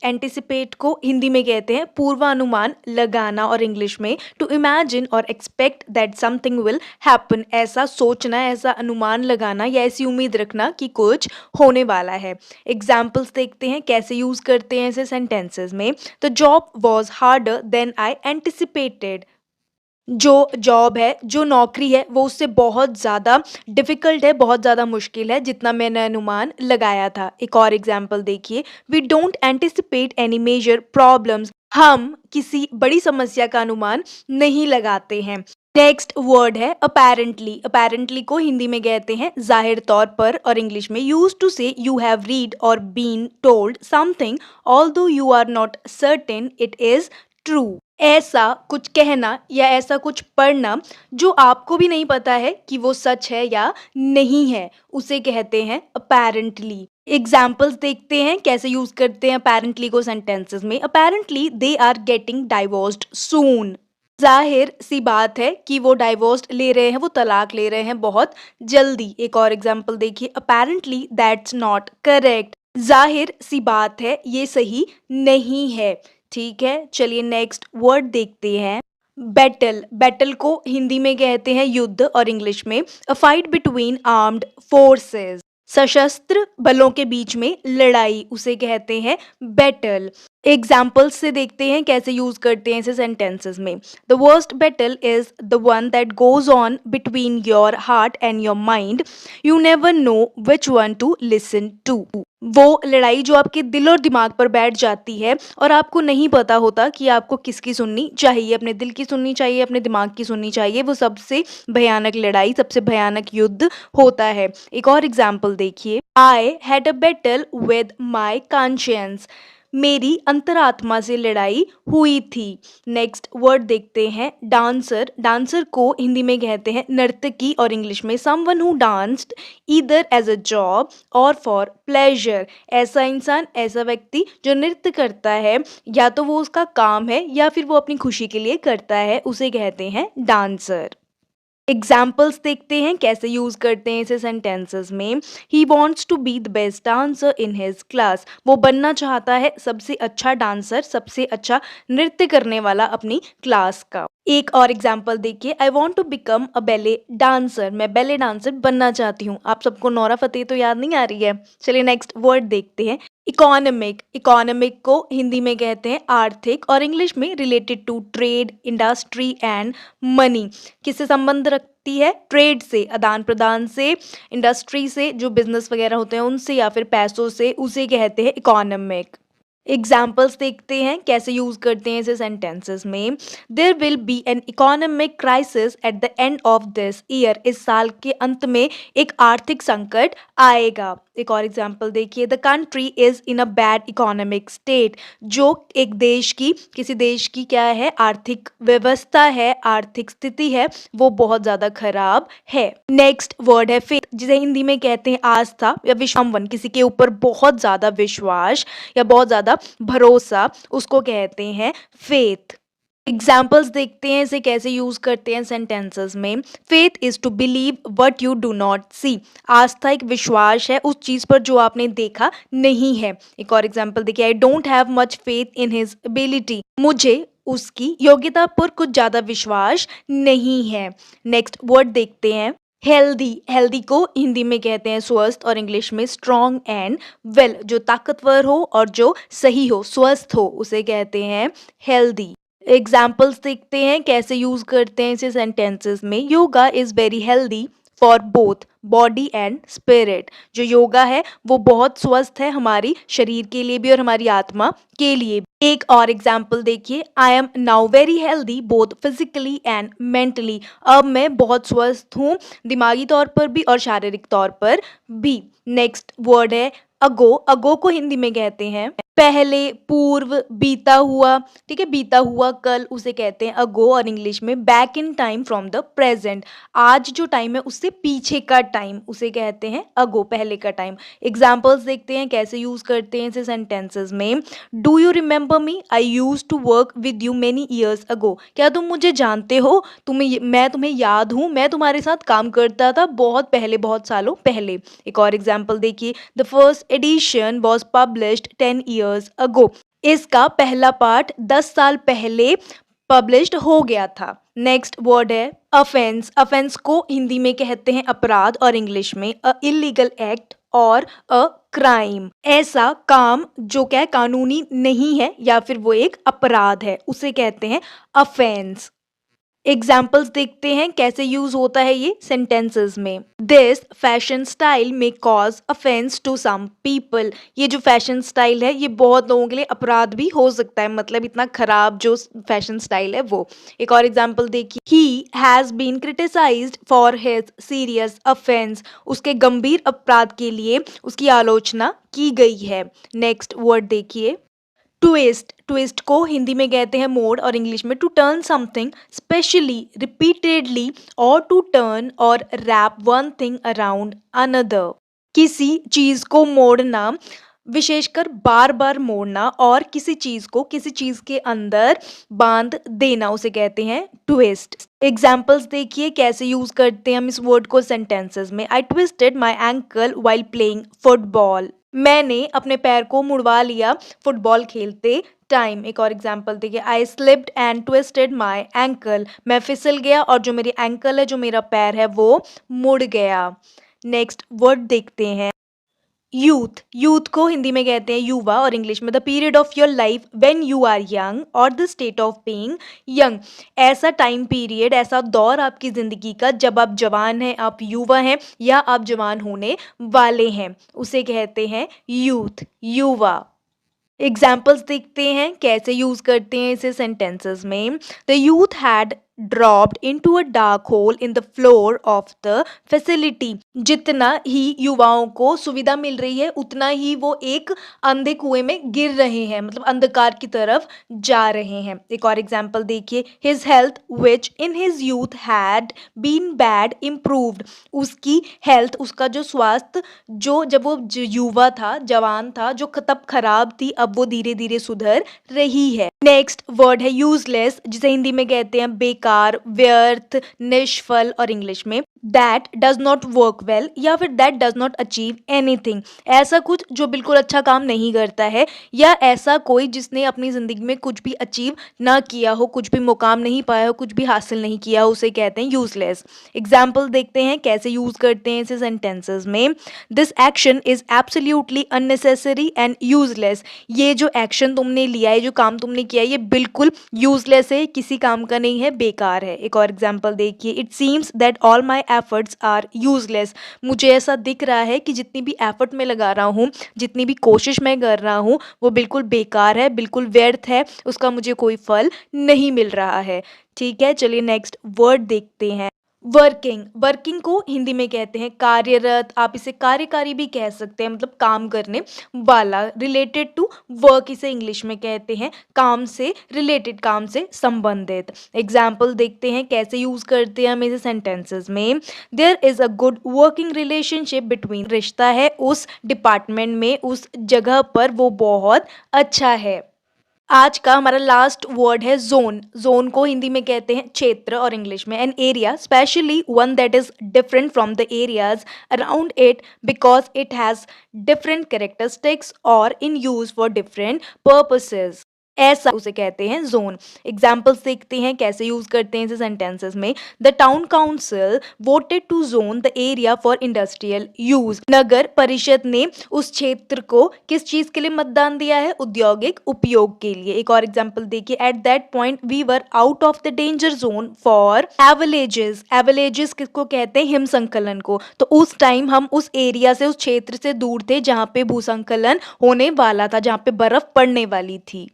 Anticipate को हिंदी में कहते हैं पूर्वानुमान लगाना, और इंग्लिश में टू इमेजिन और expect that something will happen, ऐसा सोचना, ऐसा अनुमान लगाना या ऐसी उम्मीद रखना कि कुछ होने वाला है। एग्जाम्पल्स देखते हैं कैसे यूज करते हैं ऐसे सेंटेंसेस में। The job was harder than I anticipated, जो जॉब है, जो नौकरी है, वो उससे बहुत ज़्यादा डिफ़िकल्ट है, बहुत ज़्यादा मुश्किल है जितना मैंने अनुमान लगाया था। एक और एग्जांपल देखिए, we don't anticipate any major problems, हम किसी बड़ी समस्या का अनुमान नहीं लगाते हैं। नेक्स्ट वर्ड है अपेरेंटली। अपेरेंटली को हिंदी में कहते हैं जाहिर तौर पर, और इंग्लिश में used to say you have read or been told something although you are not certain it is true, ऐसा कुछ कहना या ऐसा कुछ पढ़ना जो आपको भी नहीं पता है कि वो सच है या नहीं है, उसे कहते हैं अपेरेंटली। एग्जाम्पल्स देखते हैं कैसे यूज करते हैं अपेरेंटली को सेंटेंसेस में। Apparently they are getting divorced soon, जाहिर सी बात है कि वो डाइवोर्स ले रहे हैं, वो तलाक ले रहे हैं बहुत जल्दी। एक और एग्जाम्पल देखिए, अपेरेंटली दैट्स नॉट करेक्ट, जाहिर सी बात है ये सही नहीं है। ठीक है, चलिए नेक्स्ट वर्ड देखते हैं बैटल। बैटल को हिंदी में कहते हैं युद्ध, और इंग्लिश में a fight between armed forces, सशस्त्र बलों के बीच में लड़ाई, उसे कहते हैं बैटल। एग्जाम्पल्स से देखते हैं कैसे यूज करते हैं इसे सेंटेंसेस में। The worst battle is the one that goes on between your heart and your mind, you never know which one to listen to, वो लड़ाई जो आपके दिल और दिमाग पर बैठ जाती है और आपको नहीं पता होता कि आपको किसकी सुननी चाहिए, अपने दिल की सुननी चाहिए, अपने दिमाग की सुननी चाहिए, वो सबसे भयानक लड़ाई, सबसे भयानक युद्ध होता है। एक और एग्जाम्पल देखिए, I had a battle with my conscience, मेरी अंतरात्मा से लड़ाई हुई थी। नेक्स्ट वर्ड देखते हैं डांसर। डांसर को हिंदी में कहते हैं नर्तकी, और इंग्लिश में someone who danced either as a job or for pleasure, ऐसा इंसान, ऐसा व्यक्ति जो नृत्य करता है, या तो वो उसका काम है या फिर वो अपनी खुशी के लिए करता है, उसे कहते हैं डांसर। एग्जाम्पल्स देखते हैं कैसे यूज करते हैं इसे सेंटेंसेस में। He wants to be the best dancer in his class, वो बनना चाहता है सबसे अच्छा डांसर, सबसे अच्छा नृत्य करने वाला अपनी क्लास का। एक और एग्जाम्पल देखिए, I want to become a ballet dancer, मैं बैले डांसर बनना चाहती हूँ। आप सबको नोरा फतेही तो याद नहीं आ रही है? चलिए नेक्स्ट वर्ड देखते हैं इकोनॉमिक। इकोनॉमिक को हिंदी में कहते हैं आर्थिक, और इंग्लिश में related to trade, industry and money, किससे संबंध रखती है? ट्रेड से, आदान प्रदान से, इंडस्ट्री से, जो बिजनेस वगैरह होते हैं उनसे, या फिर पैसों से, उसे कहते हैं इकोनॉमिक। एग्जाम्पल्स देखते हैं कैसे यूज करते हैं इसे सेंटेंसेस में। There will be an economic crisis at the end of this year, इस साल के अंत में एक आर्थिक संकट आएगा। एक और एग्जाम्पल देखिए, the country is in a bad economic state, जो एक देश की, किसी देश की क्या है, आर्थिक व्यवस्था है, आर्थिक स्थिति है, वो बहुत ज्यादा खराब है। नेक्स्ट वर्ड है फेथ, जिसे हिंदी में कहते हैं आस्था या विश्वास, किसी के ऊपर बहुत ज्यादा विश्वास या बहुत ज्यादा भरोसा, उसको कहते हैं फेथ। एग्जाम्पल्स देखते हैं इसे कैसे यूज करते हैं सेंटेंसेस में। Faith is to believe what you do not see, आस्था एक विश्वास है उस चीज पर जो आपने देखा नहीं है। एक और एग्जाम्पल देखिए, I don't have much faith in his ability, मुझे उसकी योग्यता पर कुछ ज्यादा विश्वास नहीं है। नेक्स्ट वर्ड देखते हैं हेल्दी। हेल्दी को हिंदी में कहते हैं स्वस्थ, और इंग्लिश में स्ट्रॉन्ग एंड वेल, जो ताकतवर हो और जो सही हो, स्वस्थ हो, उसे कहते हैं हेल्दी। एग्जाम्पल्स देखते हैं कैसे यूज करते हैं इसे सेंटेंसेस में। Yoga is very healthy for both body and spirit, जो योगा है वो बहुत स्वस्थ है हमारी शरीर के लिए भी और हमारी आत्मा के लिए भी। एक और एग्जाम्पल देखिए, I am now very healthy both physically and mentally, अब मैं बहुत स्वस्थ हूँ दिमागी तौर पर भी और शारीरिक तौर पर भी। नेक्स्ट वर्ड है अगो। अगो को हिंदी में कहते हैं पहले, पूर्व, बीता हुआ। ठीक है, बीता हुआ कल, उसे कहते हैं अगो, और इंग्लिश में back in time from the present, आज जो टाइम है उससे पीछे का टाइम उसे कहते हैं अगो, पहले का टाइम। एग्जाम्पल्स देखते हैं कैसे यूज करते हैं इसे सेंटेंसेस में। Do you remember me, I used to work with you many years ago. क्या तुम मुझे जानते हो, मैं तुम्हें याद हूँ, मैं तुम्हारे साथ काम करता था बहुत पहले, बहुत सालों पहले। एक और एग्जाम्पल देखिए, the first edition was published 10 years ago. इसका पहला पार्ट 10 साल पहले पब्लिश्ड हो गया था। नेक्स्ट वर्ड है अफेंस। अफेंस को हिंदी में कहते हैं अपराध और इंग्लिश में अ इलीगल एक्ट और अ क्राइम। ऐसा काम जो क्या है, कानूनी नहीं है या फिर वो एक अपराध है, उसे कहते हैं अफेंस। एग्जाम्पल्स देखते हैं कैसे यूज होता है ये सेंटेंसेस में। This fashion style may cause offence to some people. ये जो फैशन स्टाइल है ये बहुत लोगों के लिए अपराध भी हो सकता है, मतलब इतना खराब जो फैशन स्टाइल है वो। एक और एग्जाम्पल देखिए, he has been criticised for his serious offence. उसके गंभीर अपराध के लिए उसकी आलोचना की गई है। नेक्स्ट वर्ड देखिए, ट्विस्ट। ट्विस्ट को हिंदी में कहते हैं मोड़ और इंग्लिश में to turn something specially repeatedly or to turn or wrap one thing around another. किसी चीज को मोड़ना, विशेषकर बार बार मोड़ना और किसी चीज को किसी चीज के अंदर बांध देना, उसे कहते हैं ट्विस्ट। एग्जाम्पल्स देखिए कैसे यूज करते हैं हम इस वर्ड को सेंटेंसेस में। आई twisted my ankle while playing football. मैंने अपने पैर को मुड़वा लिया फुटबॉल खेलते टाइम। एक और एग्जाम्पल देखिए, I slipped and twisted my ankle. मैं फिसल गया और जो मेरी एंकल है, जो मेरा पैर है, वो मुड़ गया। नेक्स्ट वर्ड देखते हैं यूथ। यूथ को हिंदी में कहते हैं युवा और इंग्लिश में the period of your life when you are young और the state of being young. ऐसा टाइम पीरियड, ऐसा दौर आपकी जिंदगी का जब आप जवान हैं, आप युवा हैं या आप जवान होने वाले हैं, उसे कहते हैं यूथ, युवा। एग्जाम्पल्स देखते हैं कैसे यूज करते हैं इसे सेंटेंसेस में। The youth had dropped into a dark hole in the floor of the facility. जितना ही युवाओं को सुविधा मिल रही है उतना ही वो एक अंधे कुएं में गिर रहे हैं, मतलब अंधकार की तरफ जा रहे हैं। एक और एग्जाम्पल देखिए, his health which in his youth had been bad improved. उसकी हेल्थ, उसका जो स्वास्थ्य, जो जब वो युवा था, जवान था, जो तब खराब थी, अब वो धीरे धीरे सुधर रही है। नेक्स्ट वर्ड है यूजलेस, जिसे हिंदी में कहते हैं बेकार, व्यर्थ, निष्फल और इंग्लिश में that does not work well या फिर that does not achieve anything. ऐसा कुछ जो बिल्कुल अच्छा काम नहीं करता है या ऐसा कोई जिसने अपनी जिंदगी में कुछ भी अचीव ना किया हो, कुछ भी मुकाम नहीं पाया हो, कुछ भी हासिल नहीं किया हो, उसे कहते हैं यूजलेस। एग्जाम्पल देखते हैं कैसे यूज करते हैं इसे सेंटेंसेस में। This action is absolutely unnecessary and useless. ये जो एक्शन तुमने लिया है, जो काम तुमने किया है, ये बिल्कुल यूजलेस है, किसी काम का नहीं है, बेकार है। एक और एग्जाम्पल देखिए, it seems that all my efforts are useless. मुझे ऐसा दिख रहा है कि जितनी भी एफर्ट मैं लगा रहा हूँ, जितनी भी कोशिश मैं कर रहा हूँ, वो बिल्कुल बेकार है, बिल्कुल व्यर्थ है, उसका मुझे कोई फल नहीं मिल रहा है। ठीक है, चलिए नेक्स्ट वर्ड देखते हैं वर्किंग। वर्किंग को हिंदी में कहते हैं कार्यरत, आप इसे कार्यकारी भी कह सकते हैं, मतलब काम करने वाला। रिलेटेड टू वर्क इसे इंग्लिश में कहते हैं काम से रिलेटेड, काम से संबंधित। एग्जाम्पल देखते हैं कैसे यूज करते हैं हम इसे सेंटेंसेस में। There is a good working relationship between. रिश्ता है उस डिपार्टमेंट में, उस जगह पर वो बहुत अच्छा है। आज का हमारा लास्ट वर्ड है जोन। जोन को हिंदी में कहते हैं क्षेत्र और इंग्लिश में an area, especially one that is different from the areas around it because it has different characteristics और in use for different purposes. ऐसा उसे कहते हैं जोन। एग्जाम्पल्स देखते हैं कैसे यूज करते हैं इसे सेंटेंसेस में। The town council voted to zone the area for industrial use. नगर परिषद ने उस क्षेत्र को किस चीज के लिए मतदान दिया है? औद्योगिक उपयोग के लिए। एक और एग्जाम्पल देखिए, at that point we were out of the danger zone for avalanches. Avalanches किसको कहते हैं? हिमसंकलन को। तो उस टाइम हम उस एरिया से, उस क्षेत्र से दूर थे जहां पे भूसंकलन होने वाला था, जहां पे बर्फ पड़ने वाली थी।